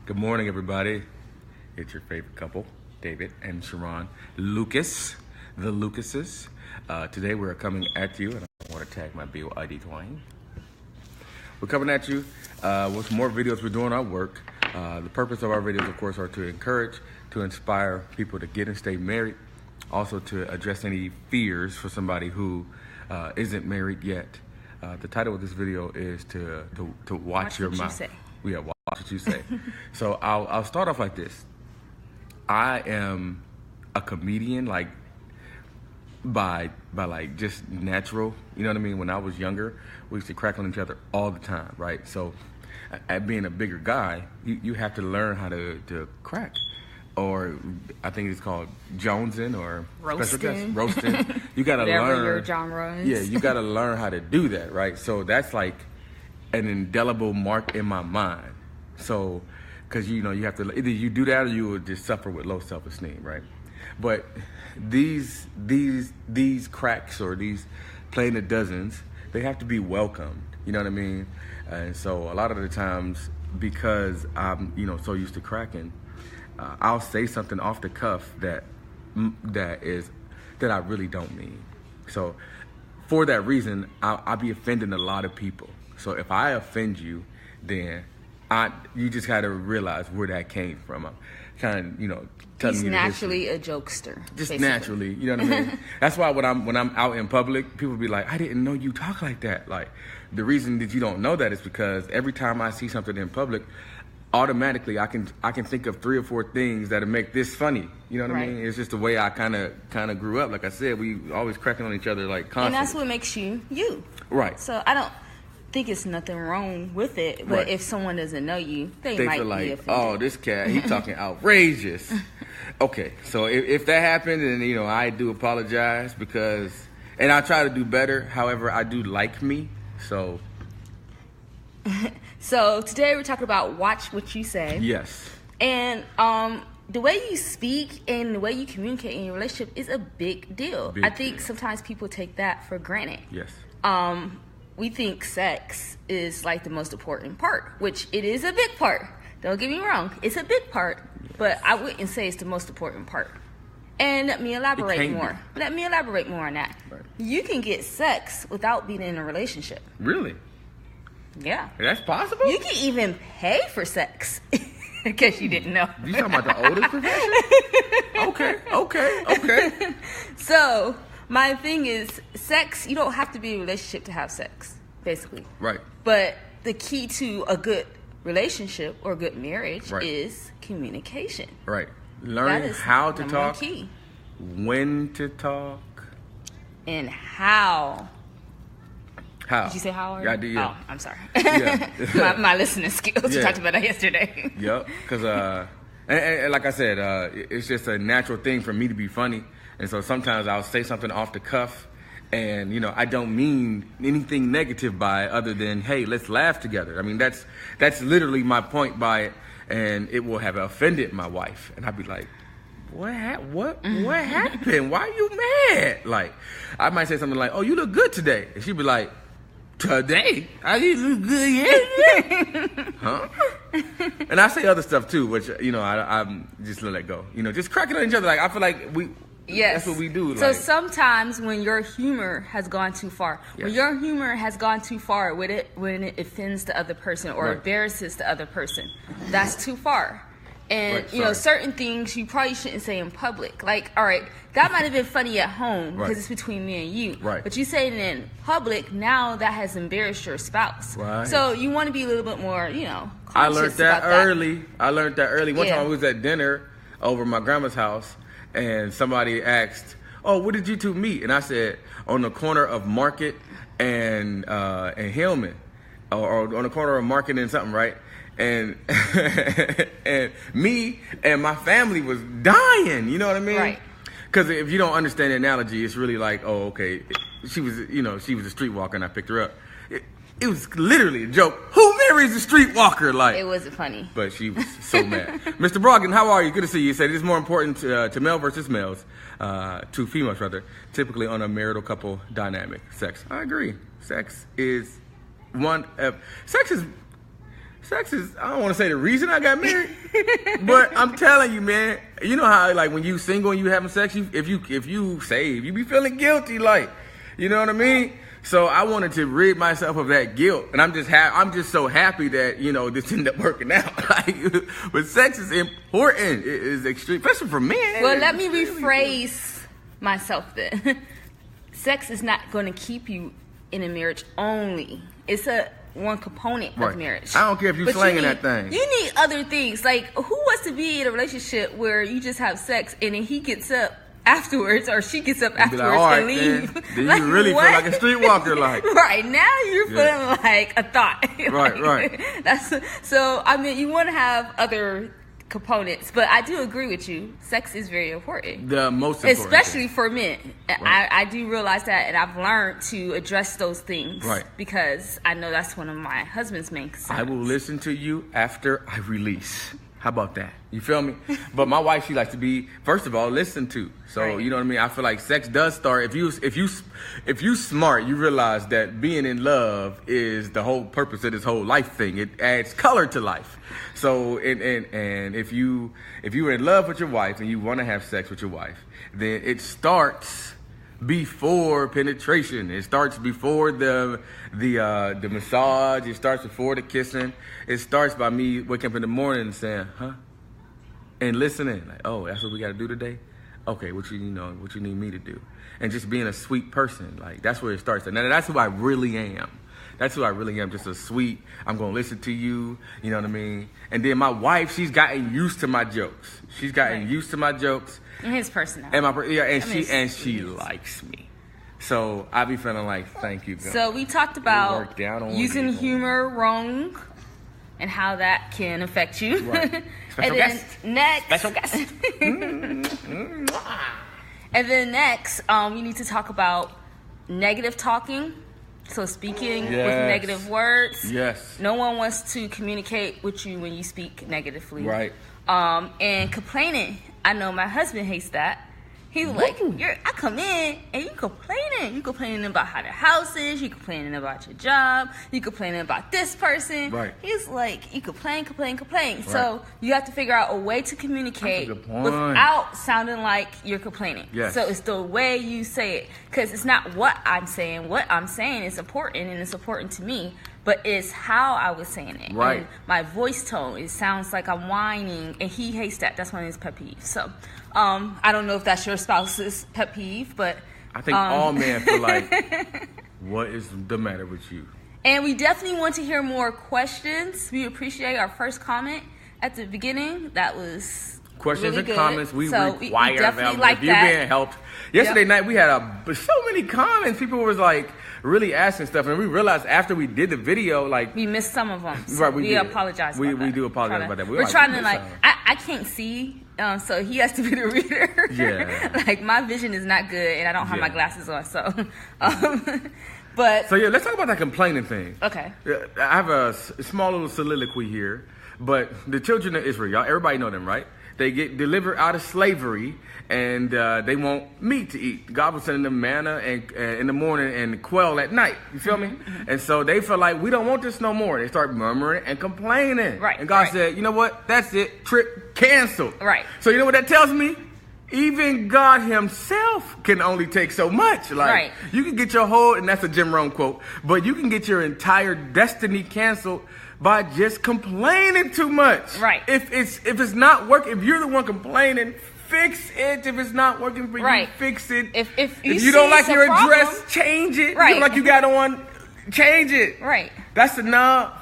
Good morning, everybody. It's your favorite couple, David and Sharon Lucas, the Lucases. Today we're coming at you, and I want to tag my BOID Dwayne. We're coming at you with more videos. We're doing our work. The purpose of our videos, of course, are to encourage, to inspire people to get and stay married. Also to address any fears for somebody who isn't married yet. The title of this video is to watch your mouth. Yeah, watch what you say. So I'll start off like this. I am a comedian, like by like just natural. You know what I mean? When I was younger, we used to crack on each other all the time, right? So at being a bigger guy, you have to learn how to crack. Or I think it's called jonesing or roasting. You gotta learn your genre is. Yeah, you gotta learn how to do that, right? So that's like an indelible mark in my mind. So, because you have to either you do that or you will just suffer with low self-esteem, right? But these cracks or these playing the dozens, they have to be welcomed. You know what I mean? And so a lot of the times, because I'm so used to cracking, I'll say something off the cuff that I really don't mean. So for that reason, I'll be offending a lot of people. So if I offend you, then you just gotta realize where that came from. I'm kind of telling He's you naturally a jokester. Just basically. Naturally, you know what I mean? That's why when I'm out in public, people be like, I didn't know you talk like that. Like, the reason that you don't know that is because every time I see something in public, automatically I can think of 3 or 4 things that'll make this funny. You know what I mean? It's just the way I kind of grew up. Like I said, we always cracking on each other like constantly. And that's what makes you you. Right. So I don't think it's nothing wrong with it, but if someone doesn't know you, they might feel be like, offended. oh, this cat, he talking outrageous. Okay, so if that happened, then I do apologize and I try to do better. However, I do like me, so. So today we're talking about watch what you say. Yes. And the way you speak and the way you communicate in your relationship is a big deal. I think sometimes people take that for granted. Yes. We think sex is like the most important part, which it is a big part. Don't get me wrong. It's a big part, but I wouldn't say it's the most important part. And let me elaborate more. Let me elaborate more on that. Right. You can get sex without being in a relationship. Really? Yeah. That's possible? You can even pay for sex. In case you didn't know. You talking about the oldest profession? Okay. So, my thing is, sex, you don't have to be in a relationship to have sex, basically. Right. But the key to a good relationship or good marriage is communication. Right. Learning how to talk, key. When to talk, and how. How? Did you say how? Yeah, I did. Yeah. Oh, I'm sorry. Yeah. my listening skills. Yeah. We talked about that yesterday. Yep. Because and like I said, it's just a natural thing for me to be funny, and so sometimes I'll say something off the cuff, and I don't mean anything negative by it other than, hey, let's laugh together. I mean, that's literally my point by it, and it will have offended my wife, and I'd be like, what happened? Why are you mad? Like, I might say something like, oh, you look good today, and she'd be like, today? I look good yesterday? Huh? And I say other stuff too, which I'm just let it go. Just cracking on each other. Like, I feel like yes, that's what we do. So like, sometimes when your humor has gone too far, when it offends the other person or embarrasses the other person, that's too far. And, certain things you probably shouldn't say in public. Like, all right, that might have been funny at home because it's between me and you. Right. But you say it in public, now that has embarrassed your spouse. Right. So you want to be a little bit more, conscious I learned that early. That. One time I was at dinner over my grandma's house, and somebody asked, oh, where did you two meet? And I said, on the corner of Market and Hillman, or on the corner of Market and something, right? And and me and my family was dying, you know what I mean? Right. Because if you don't understand the analogy, it's really like, oh, okay, she was a streetwalker and I picked her up. It was literally a joke. Who marries a streetwalker? Like, it wasn't funny. But she was so mad. Mr. Brogdon, how are you? Good to see you. You said it's more important to male versus males, to females rather, typically on a marital couple dynamic. Sex. I agree. Sex is sex is, I don't want to say the reason I got married, but I'm telling you, man, you know how like when you single and you having sex, if you save, you be feeling guilty, like, you know what I mean? So I wanted to rid myself of that guilt, and I'm just so happy that, you know, this ended up working out. Like, but sex is important. It is extreme, especially for men. Well, let me rephrase myself then. Sex is not going to keep you in a marriage only. It's one component of marriage. I don't care if you're slanging that thing. You need other things. Like, who wants to be in a relationship where you just have sex and then he gets up afterwards or she gets up afterwards and leave? Then like, you really feel like a streetwalker, like. Right, now you're feeling like a thought. Right. So, I mean, you want to have other components, but I do agree with you. Sex is very important. The most important. Especially for men. Right. I do realize that, and I've learned to address those things. Right. Because I know that's one of my husband's main concerns. I will listen to you after I release. How about that? You feel me? But my wife, she likes to be, first of all, listened to. So, you know what I mean? I feel like sex does start. If you smart, you realize that being in love is the whole purpose of this whole life thing. It adds color to life. So, and if you're in love with your wife and you want to have sex with your wife, then it starts before penetration. It starts before the massage. It starts before the kissing. It starts by me waking up in the morning and saying, huh? And listening. Like, oh, that's what we got to do today? Okay, what you need me to do? And just being a sweet person. Like, that's where it starts. And that's who I really am. That's who I really am. Just a sweet, I'm going to listen to you. You know what I mean? And then my wife, she's gotten used to my jokes. She's gotten used to my jokes. And his personality. And she likes me. So I be feeling like, thank you, God. So we talked about using humor wrong and how that can affect you. Right. Special guest. Special guest. And then next, we need to talk about negative talking. So speaking with negative words. Yes. No one wants to communicate with you when you speak negatively. Right. And complaining. I know my husband hates that. He's like, I come in and you complaining. You complaining about how the house is. You complaining about your job. You complaining about this person. Right. He's like, you complain. Right. So you have to figure out a way to communicate without sounding like you're complaining. Yes. So it's the way you say it. Because it's not what I'm saying. What I'm saying is important, and it's important to me. But it's how I was saying it. Right. And my voice tone, it sounds like I'm whining, and he hates that. That's one of his pet peeves. So, I don't know if that's your spouse's pet peeve, but I think all men feel like, what is the matter with you? And we definitely want to hear more questions. We appreciate our first comment at the beginning. That was questions really and good. comments. We so require definitely them. Like if you're being helped. Yesterday night we had so many comments. People was like really asking stuff, and we realized after we did the video, like we missed some of them. So right, we apologize. We do apologize about that. We're trying to I can't see, so he has to be the reader. Yeah. Like my vision is not good, and I don't have my glasses on, so. But so let's talk about that complaining thing. Okay. I have a small little soliloquy here, but the children of Israel, y'all, everybody know them, right? They get delivered out of slavery, and they want meat to eat. God was sending them manna and in the morning and quail at night. You feel me? And so they feel like, we don't want this no more. They start murmuring and complaining. Right. And God said, you know what? That's it. Trip canceled. Right. So you know what that tells me? Even God himself can only take so much. Like, you can get your whole, and that's a Jim Rohn quote, but you can get your entire destiny canceled by just complaining too much. Right. If it's not working, if you're the one complaining, fix it. If it's not working for you, fix it. If you don't like your address, change it. Right. You don't like you got on, change it. Right. That's enough.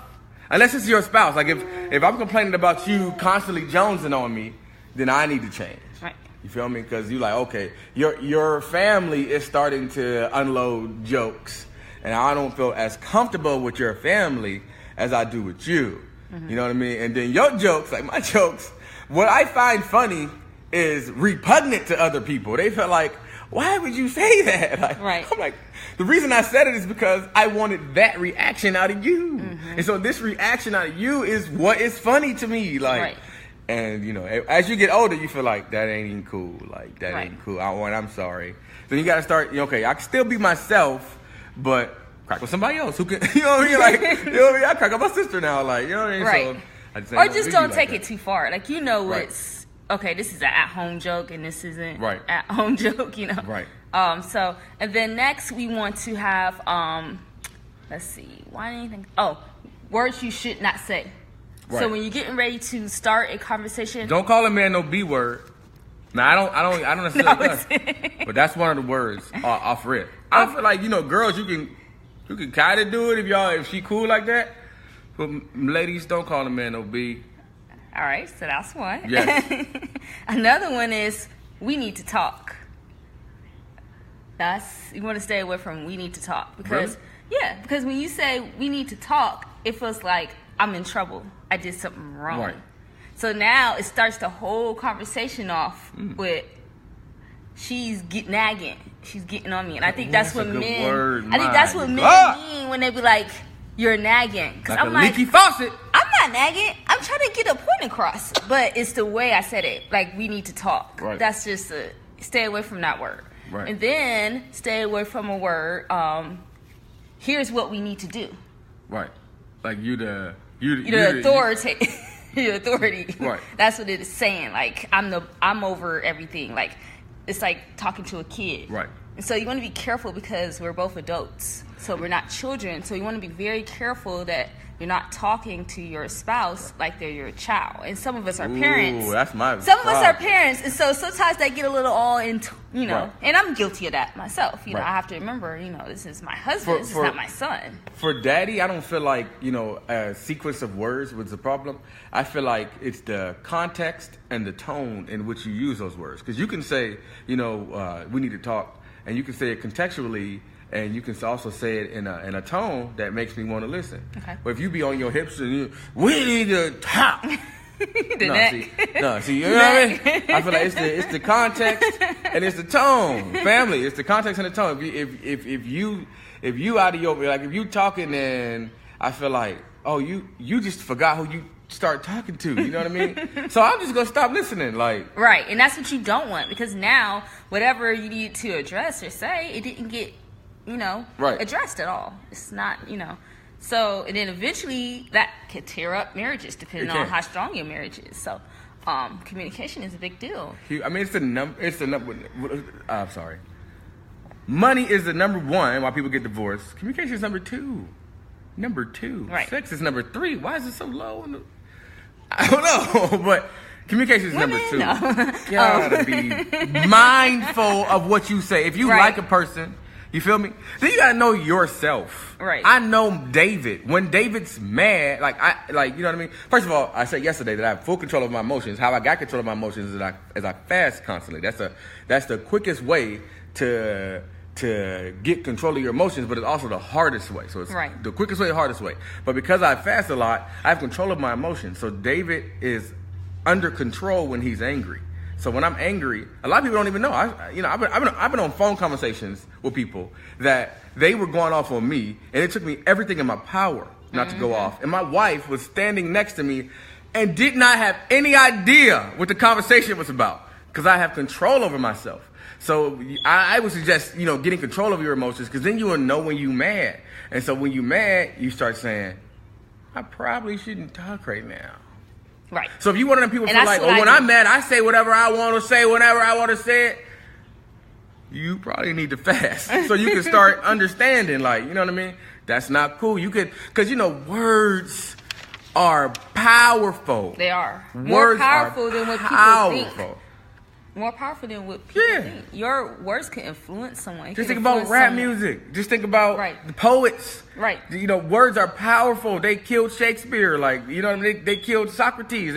Unless it's your spouse. Like if I'm complaining about you constantly jonesing on me, then I need to change. Right. You feel me? Because you like, okay, your family is starting to unload jokes, and I don't feel as comfortable with your family as I do with you. You know what I mean? And then your jokes, like my jokes, what I find funny is repugnant to other people. They feel like, why would you say that? Like, I'm like, the reason I said it is because I wanted that reaction out of you. And so this reaction out of you is what is funny to me. Like, and you know, as you get older, you feel like that ain't even cool. Like that ain't cool. I'm sorry. Then you got to start, okay, I can still be myself, but crack with somebody else who can, you know what I mean? Like, you know what I mean? I crack up my sister now, like, you know what I mean? Right. So, I just or just don't take like it too far. Like, you know, Right. it's, okay, this is an at-home joke and this isn't Right. at-home joke, you know? Right. So, and then next we want to have, let's see, why anything? Oh, words you should not say. Right. So when you're getting ready to start a conversation, Don't call a man no B word. Now I don't necessarily cuss, but that's one of the words off rip. I feel like, you know, girls, you can kind of do it if she cool like that, but ladies, don't call a man no B. all right, so that's one. Yes. Another one is we need to talk. You want to stay away from we need to talk because because when you say we need to talk, it feels like I'm in trouble. I did something wrong. Right. So now it starts the whole conversation off with she's nagging. She's getting on me, and I think that's what men. Word. I think that's what men mean when they be like, "You're nagging." Because Like I'm a like, leaky faucet. I'm not nagging. I'm trying to get a point across, but it's the way I said it. Like, we need to talk. Right. That's just stay away from that word. Right. And then stay away from a word. Here's what we need to do. Right. Like you the authority. Your authority. Right. That's what it is saying. Like, I'm over everything. Like, it's like talking to a kid. Right. And so you want to be careful because we're both adults. So we're not children. So you want to be very careful that you're not talking to your spouse like they're your child. And some of us are parents. Ooh, that's my Some of us are problem. parents. And so sometimes they get a little all into, you know, Right. and I'm guilty of that myself. You know, Right. I have to remember, you know, this is my husband. This is not my son. For daddy, I don't feel like, you know, a sequence of words was the problem. I feel like it's the context and the tone in which you use those words. Because you can say, you know, we need to talk, and you can say it contextually, and you can also say it in a tone that makes me want to listen. Okay. But if you be on your hips and we need to talk. The neck. See, you know what I mean? I feel like it's the context and it's the tone, family. It's the context and the tone. If you out of your, like, if you talking, and I feel like, oh, you just forgot who you start talking to. You know what I mean? So I'm just gonna stop listening. Like, right, and that's what you don't want, because now whatever you need to address or say, it didn't get, you know, Right. addressed at all. It's not, you know. So, and then eventually that could tear up marriages depending It on can. how strong your marriage is. So, communication is a big deal. I mean, it's the number. I'm sorry. Money is the number one why people get divorced. Communication is number two. Number two. Right. Sex is number three. Why is it so low? I don't know, but communication is number two. No. Gotta be mindful of what you say. If you Right. like a person, you feel me? Then you gotta know yourself. Right. I know David. When David's mad, you know what I mean? First of all, I said yesterday that I have full control of my emotions. How I got control of my emotions is I fast constantly. That's the quickest way to get control of your emotions, but it's also the hardest way. So it's Right. the quickest way, the hardest way. But because I fast a lot, I have control of my emotions. So David is under control when he's angry. So when I'm angry, a lot of people don't even know. I've been on phone conversations with people that they were going off on me, and it took me everything in my power not to go off. And my wife was standing next to me and did not have any idea what the conversation was about, because I have control over myself. So I would suggest, you know, getting control of your emotions, because then you will know when you're mad. And so when you're mad, you start saying, I probably shouldn't talk right now. Right. So if you one of them people And feel that's like, what oh, I when do. I'm mad, I say whatever I want to say, whenever I want to say it, you probably need to fast. So you can start understanding, like, you know what I mean? That's not cool. You could, because, you know, words are powerful. They are. More Words powerful are than what people powerful. think. More powerful than what people Yeah. think. Your words can influence someone. It Just can think about influence rap someone. music. Just think about Right. the poets. Right. You know, words are powerful. They killed Shakespeare. Like, you know what I mean? They killed Socrates.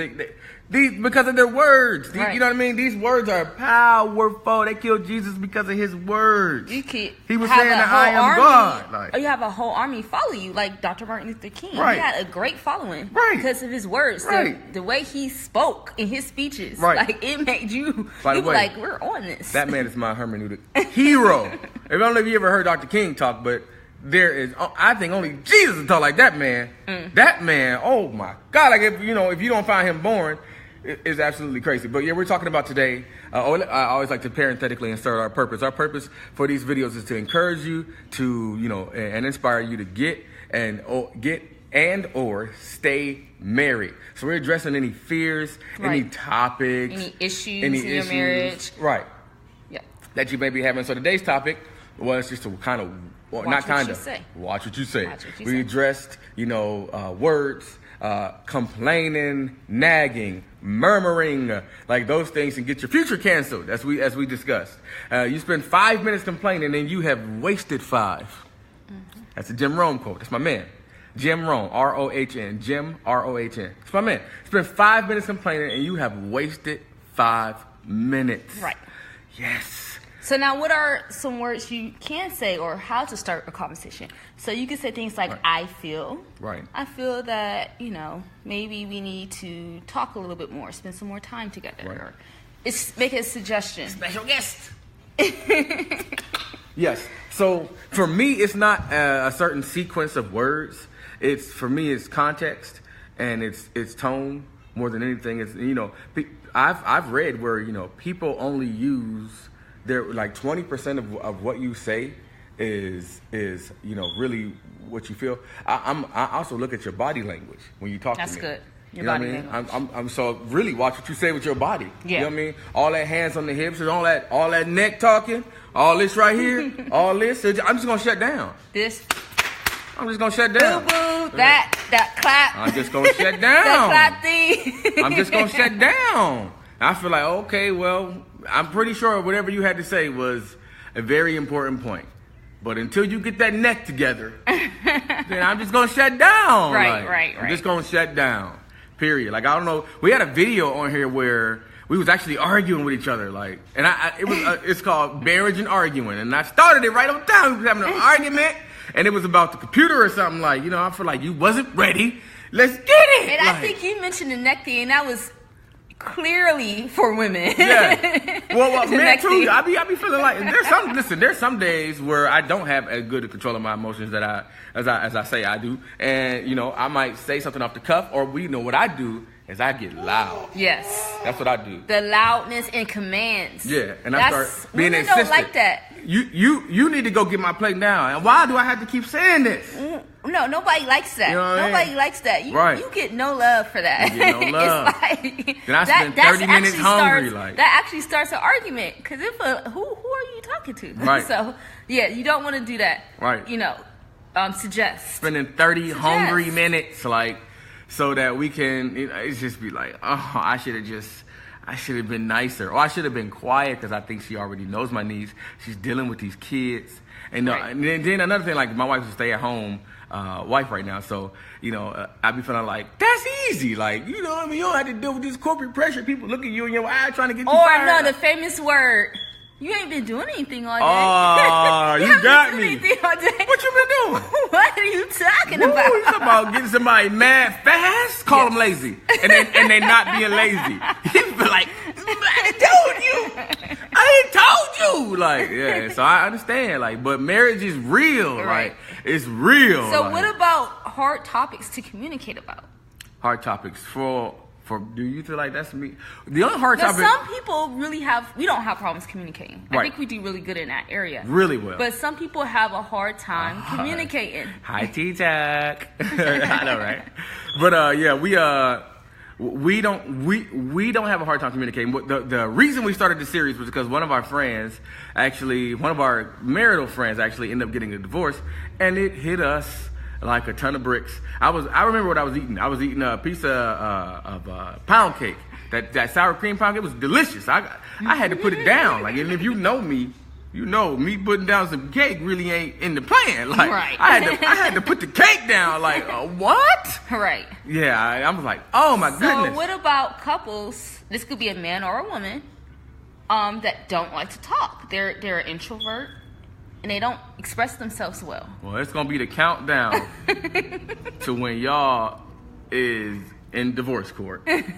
These because of their words. Right. You know what I mean? These words are powerful. They killed Jesus because of his words. You could He was have saying a that whole I am army, God. Like, or you have a whole army follow you, like Dr. Martin Luther King. Right. He had a great following, Right. because of his words, Right. the way he spoke in his speeches. Right. Like, it made you. By the You were way, like, we're on this. that man is my hermeneutic hero. I don't know if you ever heard Dr. King talk, but there is, I think only Jesus would talk like that man. That man, oh my God! Like, if you don't find him boring, It's absolutely crazy. But yeah, we're talking about today. I always like to parenthetically insert our purpose. Our purpose for these videos is to encourage you to, and inspire you to get or stay married. So we're addressing any fears, any topics, any issues in your marriage. Right. Yeah. That you may be having. So today's topic was just to kind of, watch what you say. We addressed, words, complaining, nagging, murmuring, like those things can get your future canceled, as we discussed. You spend 5 minutes complaining and you have wasted 5. Mm-hmm. That's a Jim Rohn quote. That's my man. Jim Rohn, R-O-H-N. Jim, R-O-H-N. It's my man. Spend 5 minutes complaining and you have wasted 5 minutes. Right. Yes. So now what are some words you can say or how to start a conversation? So you can say things like, I feel. Right. I feel that, maybe we need to talk a little bit more, spend some more time together. Right. Or make a suggestion. Special guest. Yes. So for me, it's not a certain sequence of words. For me, it's context and it's tone more than anything. It's, I've read where, people only use they're like 20% of what you say is really what you feel. I also look at your body language when you talk to me. That's good. Your body language. I'm so really watch what you say with your body. Yeah. You know what I mean? All that hands on the hips and all that neck talking, all this right here, all this. I'm just gonna shut down. I'm just gonna shut down. Boo boo, that clap. I'm just gonna shut down. That clap thing. I'm just gonna shut down. I feel like, okay, well, I'm pretty sure whatever you had to say was a very important point. But until you get that neck together, then I'm just going to shut down. Right. I'm just going to shut down, period. Like, I don't know. We had a video on here where we was actually arguing with each other. Like, and it's called Marriage and Arguing. And I started it right on time. We was having an argument, and it was about the computer or something like, I feel like you wasn't ready. Let's get it. And I think you mentioned the neck thing, and that was clearly for women. Yeah. Well, men too. I be feeling like there's some days where I don't have as good a control of my emotions as I say I do, and I might say something off the cuff, or what I do is I get loud. Yes. That's what I do. The loudness and commands. Yeah, and I start being women insistent. Don't like that. You need to go get my plate down. And why do I have to keep saying this? No, nobody likes that. Nobody likes that. You get no love for that. You get no love. It's like, then I spend 30 minutes hungry. That actually starts an argument. Because who are you talking to? Right. So, yeah, you don't want to do that. Right. Suggest. Spending 30 hungry minutes, so that we can, it's just be like, oh, I should have been nicer. Or I should have been quiet because I think she already knows my needs. She's dealing with these kids. And, and then another thing, like my wife's a stay-at-home wife right now. So, I be feeling like, that's easy. Like, you don't have to deal with this corporate pressure. People look at you in your eye trying to get you fired. Or no, the famous word, you ain't been doing anything all day. Oh, you got me. All day. What you been doing? What are you talking about? You talking about getting somebody mad fast? Call them lazy. And they not being lazy. You feel like, I told you. Like, yeah, so I understand. But marriage is real. Right. It's real. So what about hard topics to communicate about? Hard topics for do you feel like that's me? The only hard topic. Some people we don't have problems communicating. Right. I think we do really good in that area. Really well. But some people have a hard time communicating. Hi, T-Tac. I know, right? But yeah, we don't have a hard time communicating. But the reason we started the series was because one of our marital friends actually ended up getting a divorce, and it hit us like a ton of bricks. I remember what I was eating. I was eating a piece of pound cake. That sour cream pound cake was delicious. I had to put it down. And if you know me, me putting down some cake really ain't in the plan. Right. I had to put the cake down. What? Right. Yeah, I was like, oh my goodness. So what about couples? This could be a man or a woman that don't like to talk. They're an introvert. And they don't express themselves well. Well, it's going to be the countdown to when y'all is in divorce court. And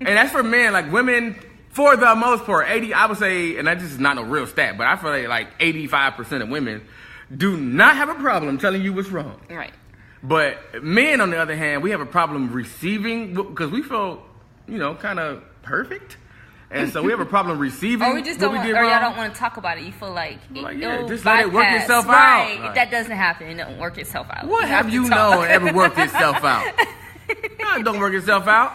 that's for men. Women, for the most part, I would say, and that just is not a real stat, but I feel like 85% of women do not have a problem telling you what's wrong. Right. But men, on the other hand, we have a problem receiving, because we feel kind of perfect. And so we have a problem receiving. Or we just don't, y'all don't want to talk about it. You feel like, just let it work itself out. Right. That doesn't happen. It don't work itself out. What have you known ever worked itself out? No, it don't work itself out.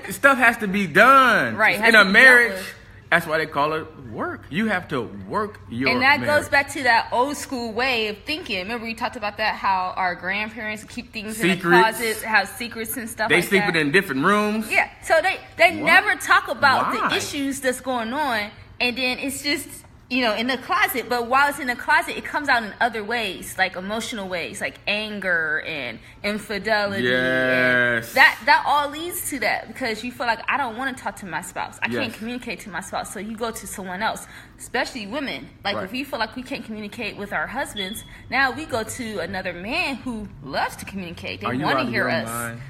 Stuff has to be done. Right. In a marriage, that's why they call it work. You have to work your And that marriage. goes back to that old school way of thinking. Remember we talked about that, how our grandparents keep things in the closets, have secrets and stuff they sleep in different rooms. Yeah. So they never talk about the issues that's going on, and then it's just, in the closet. But while it's in the closet, it comes out in other ways, like emotional ways, like anger and infidelity. Yes. And that all leads to that, because you feel like, I don't want to talk to my spouse. I can't communicate to my spouse. So you go to someone else, especially women. Like if we feel like we can't communicate with our husbands, now we go to another man who loves to communicate. They want to hear us. Mind?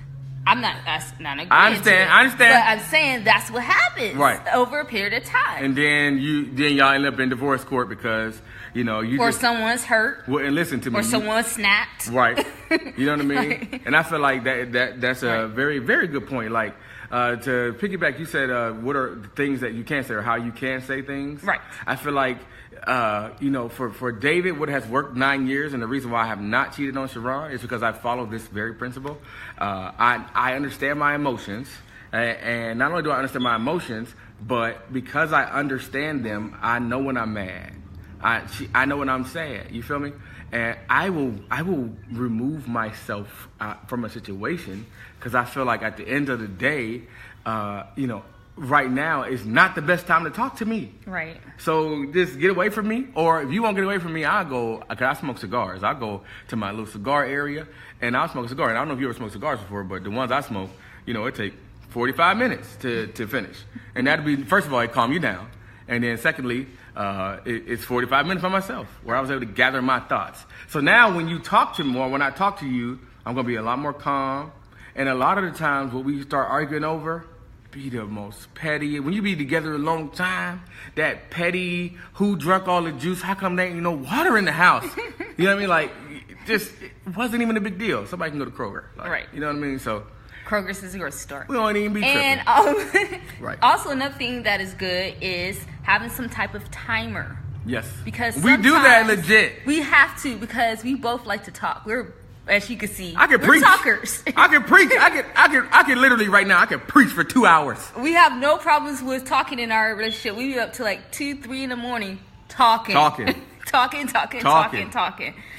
I'm not agreeing. I understand. But I'm saying that's what happens over a period of time. And then y'all end up in divorce court because or someone's hurt. Well, and listen to me. Or someone snapped. Right. You know what I mean? Right. And I feel like that's a very, very good point. Like to piggyback, you said what are the things that you can't say or how you can say things. Right. I feel like for David, what has worked 9 years, and the reason why I have not cheated on Sharon is because I follow this very principle. I understand my emotions, and not only do I understand my emotions, but because I understand them, I know when I'm mad. I know when I'm sad. You feel me? And I will remove myself from a situation because I feel like at the end of the day, right now is not the best time to talk to me. Right. So just get away from me. Or if you won't get away from me, I'll go, because I smoke cigars. I'll go to my little cigar area and I'll smoke a cigar. And I don't know if you ever smoked cigars before, but the ones I smoke, it take 45 minutes to finish. And that'd be, first of all, it calm you down. And then secondly, it's 45 minutes by myself where I was able to gather my thoughts. So now when I talk to you, I'm going to be a lot more calm. And a lot of the times what we start arguing over, be the most petty. When you be together a long time, that petty, who drunk all the juice, how come there ain't no water in the house? You know what I mean? Like, it wasn't even a big deal. Somebody can go to Kroger. Like, right. You know what I mean? So Kroger's is your store. We don't even be tripping. And right. Also another thing that is good is having some type of timer. Yes. Because we do that legit. We have to, because we both like to talk. We're, as you can see, we're preach. Talkers. I can preach. I can literally right now, I can preach for 2 hours. We have no problems with talking in our relationship. We be up to like 2, 3 in the morning talking. Talking.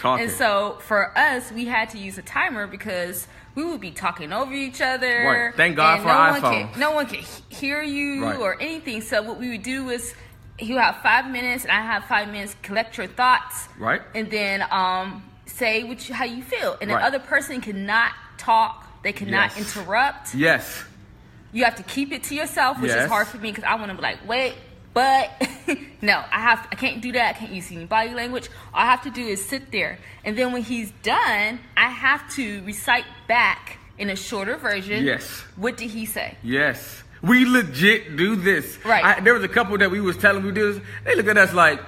And so for us, we had to use a timer because we would be talking over each other. Right. Thank God for iPhones. No one can hear you or anything. So what we would do is you have 5 minutes and I have 5 minutes, collect your thoughts. Right. And then say how you feel. And the other person cannot talk. They cannot interrupt. Yes. You have to keep it to yourself, which is hard for me because I want to be like, wait. But no, I can't do that. I can't use any body language. All I have to do is sit there. And then when he's done, I have to recite back in a shorter version. Yes. What did he say? Yes. We legit do this. Right. There was a couple that we was telling we do this. They look at us like,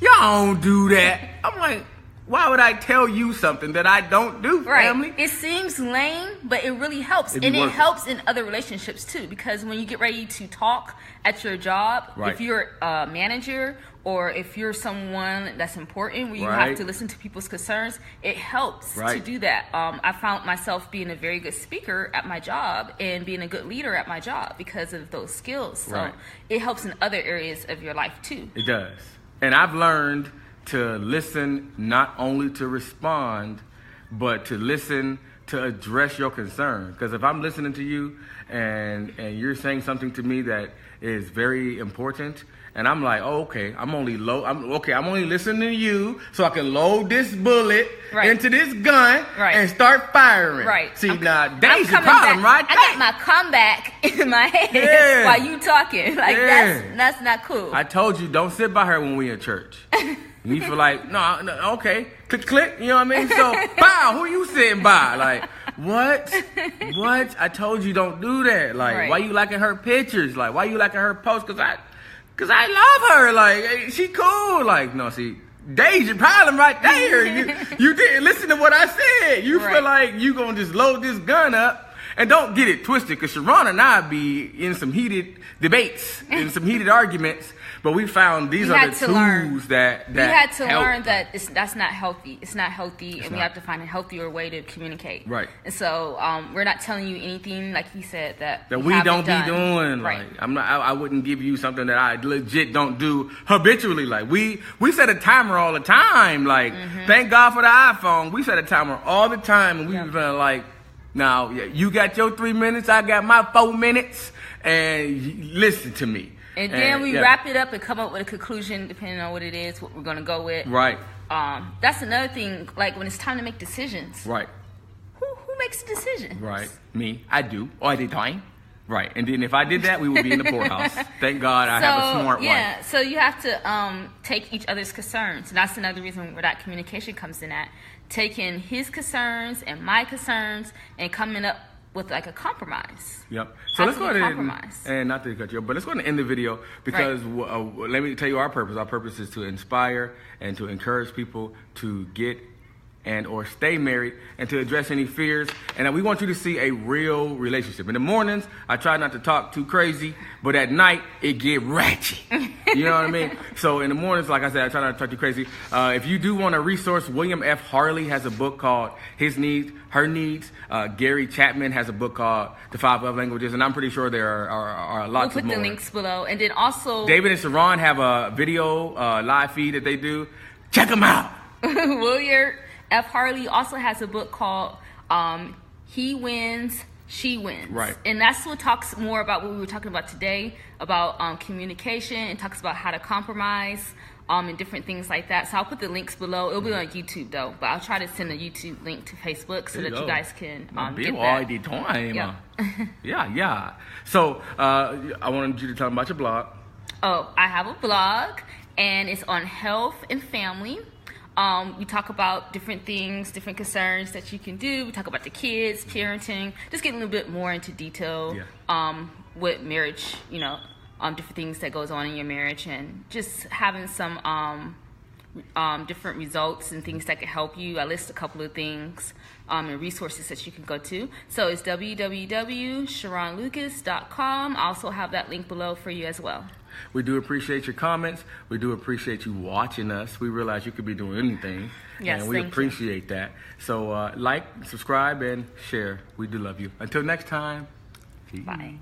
y'all don't do that. I'm like, why would I tell you something that I don't do, family? It seems lame, but it really helps. And it helps in other relationships, too. Because when you get ready to talk at your job, if you're a manager or if you're someone that's important where you have to listen to people's concerns, it helps to do that. I found myself being a very good speaker at my job and being a good leader at my job because of those skills. So it helps in other areas of your life, too. It does. And I've learned to listen, not only to respond, but to listen to address your concern. Because if I'm listening to you and you're saying something to me that is very important, and I'm like, oh, okay, I'm only listening to you so I can load this bullet into this gun and start firing. Right. See, now that's the problem, right? I got my comeback in my head while you talking. Like that's not cool. I told you, don't sit by her when we in church. And you feel like, no, okay, click, you know what I mean? So, bow, who you sitting by? Like, what? I told you don't do that. Like, why you liking her pictures? Like, why you liking her posts? Cause I love her. Like, hey, she cool. Like, no, see, there's your problem right there. You didn't listen to what I said. You feel like you gonna just load this gun up And don't get it twisted, because Sharon and I be in some heated debates, in some heated arguments, but we found these are the tools that we had to help. learn that that's not healthy. It's not healthy, and we have to find a healthier way to communicate. Right. And so we're not telling you anything, like he said, that we don't be doing. Right. Like, I wouldn't give you something that I legit don't do habitually. Like we set a timer all the time. Like thank God for the iPhone. We set a timer all the time, and we've been like, now you got your 3 minutes, I got my 4 minutes, and listen to me. And then we wrap it up and come up with a conclusion, depending on what it is, what we're going to go with. Right. That's another thing, like when it's time to make decisions. Right. Who makes the decisions? Right. Me. I do. All the time. Right. And then if I did that, we would be in the poorhouse. Thank God I have a smart wife. Yeah. So you have to take each other's concerns. And that's another reason where that communication comes in at. Taking his concerns and my concerns and coming up with like a compromise. Yep. So let's go ahead and not to cut you off, but let's go ahead and end the video, because let me tell you our purpose. Our purpose is to inspire and to encourage people to get and or stay married, and to address any fears. And we want you to see a real relationship. In the mornings, I try not to talk too crazy, but at night, it get ratchet. You know what I mean? So in the mornings, like I said, I try not to talk too crazy. If you do want a resource, William F. Harley has a book called His Needs, Her Needs. Gary Chapman has a book called The 5 Love Languages, and I'm pretty sure there are lots more. We'll put the links below. And then also, David and Sharon have a video live feed that they do. Check them out. William F. Harley also has a book called He Wins, She Wins. Right. And that's what talks more about what we were talking about today, about communication, and talks about how to compromise and different things like that. So I'll put the links below. It'll be on YouTube, though, but I'll try to send a YouTube link to Facebook so that you guys can get that. Yeah. So I wanted you to tell them about your blog. Oh, I have a blog, and it's on health and family. We talk about different things, different concerns that you can do. We talk about the kids, parenting, just getting a little bit more into detail with marriage, different things that goes on in your marriage, and just having some different results and things that can help you. I list a couple of things and resources that you can go to. So it's www.sharonlucas.com. I also have that link below for you as well. We do appreciate your comments. We do appreciate you watching us. We realize you could be doing anything. Yes, and we appreciate that. So like, subscribe, and share. We do love you. Until next time. Peace. Bye.